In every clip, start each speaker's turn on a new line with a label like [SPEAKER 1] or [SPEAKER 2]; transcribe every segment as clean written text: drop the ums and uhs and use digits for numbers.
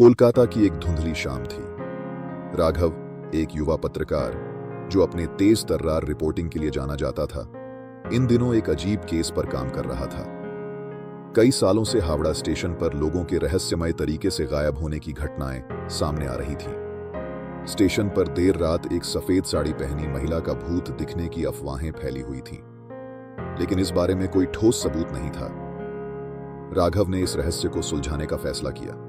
[SPEAKER 1] कोलकाता की एक धुंधली शाम थी। राघव, एक युवा पत्रकार जो अपने तेज तर्रार रिपोर्टिंग के लिए जाना जाता था, इन दिनों एक अजीब केस पर काम कर रहा था। कई सालों से हावड़ा स्टेशन पर लोगों के रहस्यमय तरीके से गायब होने की घटनाएं सामने आ रही थीं। स्टेशन पर देर रात एक सफेद साड़ी पहनी महिला का भूत दिखने की अफवाहें फैली हुई थीं, लेकिन इस बारे में कोई ठोस सबूत नहीं था। राघव ने इस रहस्य को सुलझाने का फैसला किया।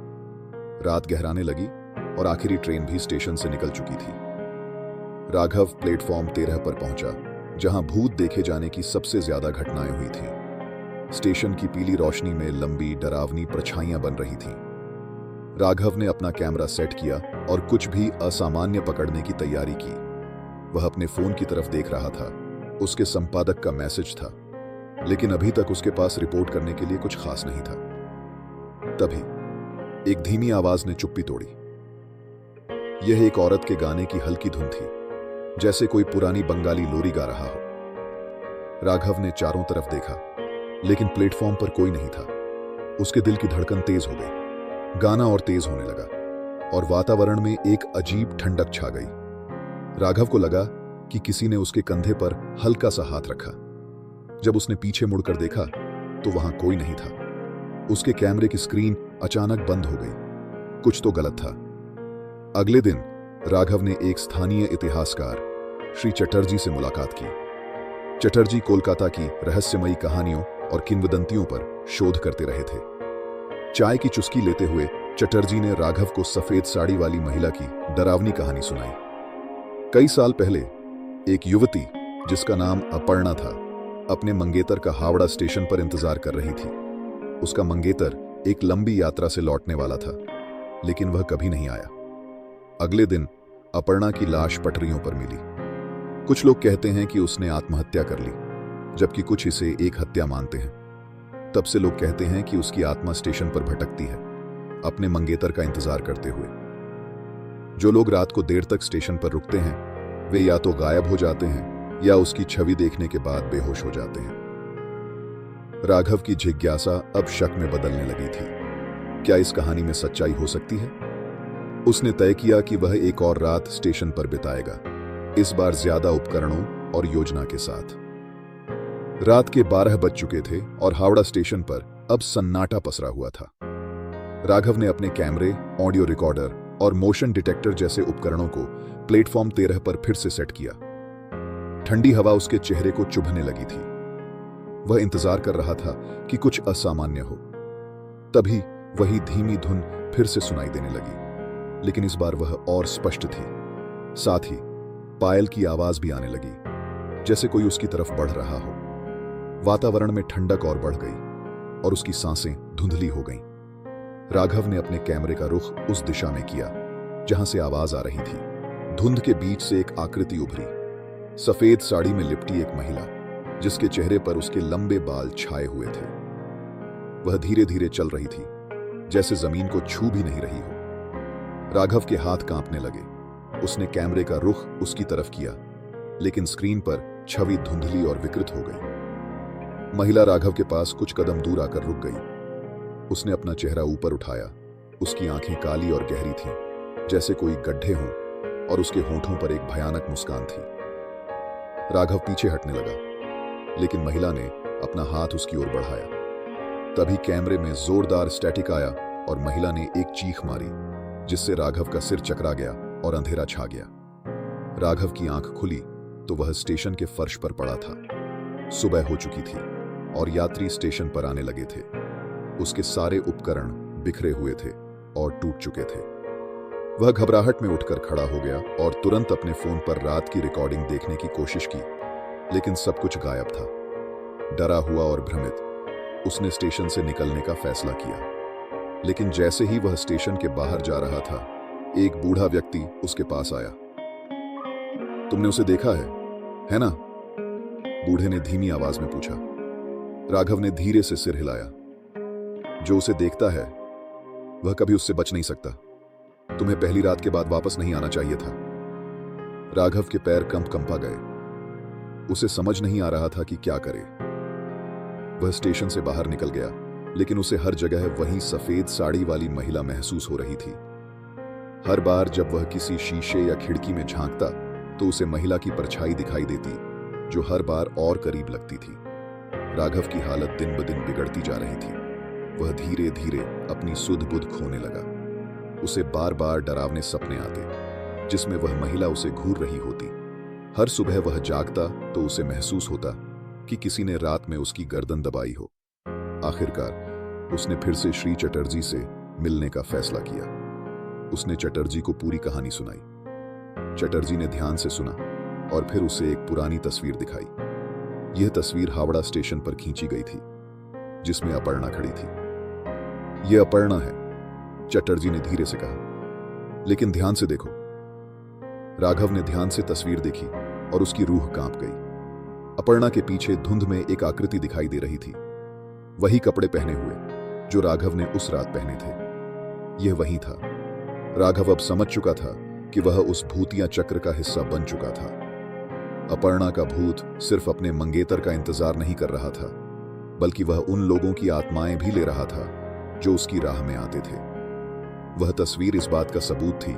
[SPEAKER 1] रात गहराने लगी और आखिरी ट्रेन भी स्टेशन से निकल चुकी थी। राघव प्लेटफॉर्म 13 पर पहुंचा, जहां भूत देखे जाने की सबसे ज्यादा घटनाएं हुई थीं। स्टेशन की पीली रोशनी में लंबी डरावनी परछाइयां बन रही थीं। राघव ने अपना कैमरा सेट किया और कुछ भी असामान्य पकड़ने की तैयारी की। वह अपने फोन की तरफ देख रहा था। उसके संपादक का मैसेज था, लेकिन अभी तक उसके पास रिपोर्ट करने के लिए कुछ खास नहीं था। तभी एक धीमी आवाज ने चुप्पी तोड़ी। यह एक औरत के गाने की हल्की धुन थी, जैसे कोई पुरानी बंगाली लोरी गा रहा हो। राघव ने चारों तरफ देखा, लेकिन प्लेटफॉर्म पर कोई नहीं था। उसके दिल की धड़कन तेज हो गई। गाना और तेज होने लगा और वातावरण में एक अजीब ठंडक छा गई। राघव को लगा कि किसी ने उसके कंधे पर हल्का सा हाथ रखा। जब उसने पीछे मुड़कर देखा तो वहां कोई नहीं था। उसके कैमरे की स्क्रीन अचानक बंद हो गई। कुछ तो गलत था। अगले दिन राघव ने एक स्थानीय इतिहासकार श्री चटर्जी से मुलाकात की। चटर्जी कोलकाता की रहस्यमयी कहानियों और किंवदंतियों पर शोध करते रहे थे। चाय की चुस्की लेते हुए चटर्जी ने राघव को सफेद साड़ी वाली महिला की डरावनी कहानी सुनाई। कई साल पहले एक युवती जिसका नाम अपर्णा था, अपने मंगेतर का हावड़ा स्टेशन पर इंतजार कर रही थी। उसका मंगेतर एक लंबी यात्रा से लौटने वाला था, लेकिन वह कभी नहीं आया। अगले दिन अपर्णा की लाश पटरियों पर मिली। कुछ लोग कहते हैं कि उसने आत्महत्या कर ली, जबकि कुछ इसे एक हत्या मानते हैं। तब से लोग कहते हैं कि उसकी आत्मा स्टेशन पर भटकती है, अपने मंगेतर का इंतजार करते हुए। जो लोग रात को देर तक स्टेशन पर रुकते हैं, वे या तो गायब हो जाते हैं या उसकी छवि देखने के बाद बेहोश हो जाते हैं। राघव की जिज्ञासा अब शक में बदलने लगी थी। क्या इस कहानी में सच्चाई हो सकती है? उसने तय किया कि वह एक और रात स्टेशन पर बिताएगा, इस बार ज्यादा उपकरणों और योजना के साथ। रात के 12 बज चुके थे और हावड़ा स्टेशन पर अब सन्नाटा पसरा हुआ था। राघव ने अपने कैमरे, ऑडियो रिकॉर्डर और मोशन डिटेक्टर जैसे उपकरणों को प्लेटफॉर्म 13 पर फिर से सेट किया। ठंडी हवा उसके चेहरे को चुभने लगी थी। वह इंतजार कर रहा था कि कुछ असामान्य हो। तभी वही धीमी धुन फिर से सुनाई देने लगी, लेकिन इस बार वह और स्पष्ट थी। साथ ही पायल की आवाज भी आने लगी, जैसे कोई उसकी तरफ बढ़ रहा हो। वातावरण में ठंडक और बढ़ गई और उसकी सांसें धुंधली हो गईं। राघव ने अपने कैमरे का रुख उस दिशा में किया जहां से आवाज आ रही थी। धुंध के बीच से एक आकृति उभरी। सफेद साड़ी में लिपटी एक महिला, जिसके चेहरे पर उसके लंबे बाल छाए हुए थे। वह धीरे धीरे चल रही थी, जैसे जमीन को छू भी नहीं रही हो। राघव के हाथ कांपने लगे। उसने कैमरे का रुख उसकी तरफ किया, लेकिन स्क्रीन पर छवि धुंधली और विकृत हो गई। महिला राघव के पास कुछ कदम दूर आकर रुक गई। उसने अपना चेहरा ऊपर उठाया। उसकी आंखें काली और गहरी थीं, जैसे कोई गड्ढे हों, और उसके होंठों पर एक भयानक मुस्कान थी। राघव पीछे हटने लगा, लेकिन महिला ने अपना हाथ उसकी ओर बढ़ाया। तभी कैमरे में जोरदार स्टैटिक आया और महिला ने एक चीख मारी, जिससे राघव का सिर चकरा गया और अंधेरा छा गया। राघव की आंख खुली तो वह स्टेशन के फर्श पर पड़ा था। सुबह हो चुकी थी और यात्री स्टेशन पर आने लगे थे। उसके सारे उपकरण बिखरे हुए थे और टूट चुके थे। वह घबराहट में उठकर खड़ा हो गया और तुरंत अपने फोन पर रात की रिकॉर्डिंग देखने की कोशिश की, लेकिन सब कुछ गायब था। डरा हुआ और भ्रमित उसने स्टेशन से निकलने का फैसला किया, लेकिन जैसे ही वह स्टेशन के बाहर जा रहा था, एक बूढ़ा व्यक्ति उसके पास आया। तुमने उसे देखा है ना? बूढ़े ने धीमी आवाज में पूछा। राघव ने धीरे से सिर हिलाया। जो उसे देखता है वह कभी उससे बच नहीं सकता। तुम्हें पहली रात के बाद वापस नहीं आना चाहिए था। राघव के पैर कंपा गए। उसे समझ नहीं आ रहा था कि क्या करे। वह स्टेशन से बाहर निकल गया लेकिन उसे हर जगह वही सफेद साड़ी वाली महिला महसूस हो रही थी। हर बार जब वह किसी शीशे या खिड़की में झांकता तो उसे महिला की परछाई दिखाई देती, जो हर बार और करीब लगती थी। राघव की हालत दिन ब दिन बिगड़ती जा रही थी। वह धीरे धीरे अपनी सुध बुध खोने लगा। उसे बार बार डरावने सपने आते, जिसमें वह महिला उसे घूर रही होती। हर सुबह वह जागता तो उसे महसूस होता कि किसी ने रात में उसकी गर्दन दबाई हो। आखिरकार उसने फिर से श्री चटर्जी से मिलने का फैसला किया। उसने चटर्जी को पूरी कहानी सुनाई। चटर्जी ने ध्यान से सुना और फिर उसे एक पुरानी तस्वीर दिखाई। यह तस्वीर हावड़ा स्टेशन पर खींची गई थी, जिसमें अपर्णा खड़ी थी। यह अपर्णा है, चटर्जी ने धीरे से कहा, लेकिन ध्यान से देखो। राघव ने ध्यान से तस्वीर देखी और उसकी रूह कांप गई। अपर्णा के पीछे धुंध में एक आकृति दिखाई दे रही थी, वही कपड़े पहने हुए जो राघव ने उस रात पहने थे। यह वही था। राघव अब समझ चुका था कि वह उस भूतिया चक्र का हिस्सा बन चुका था। अपर्णा का भूत सिर्फ अपने मंगेतर का इंतजार नहीं कर रहा था, बल्कि वह उन लोगों की आत्माएं भी ले रहा था जो उसकी राह में आते थे। वह तस्वीर इस बात का सबूत थी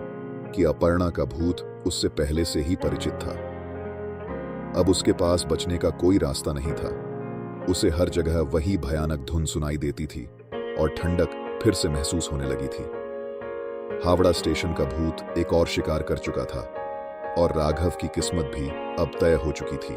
[SPEAKER 1] कि अपर्णा का भूत उससे पहले से ही परिचित था। अब उसके पास बचने का कोई रास्ता नहीं था। उसे हर जगह वही भयानक धुन सुनाई देती थी और ठंडक फिर से महसूस होने लगी थी। हावड़ा स्टेशन का भूत एक और शिकार कर चुका था और राघव की किस्मत भी अब तय हो चुकी थी।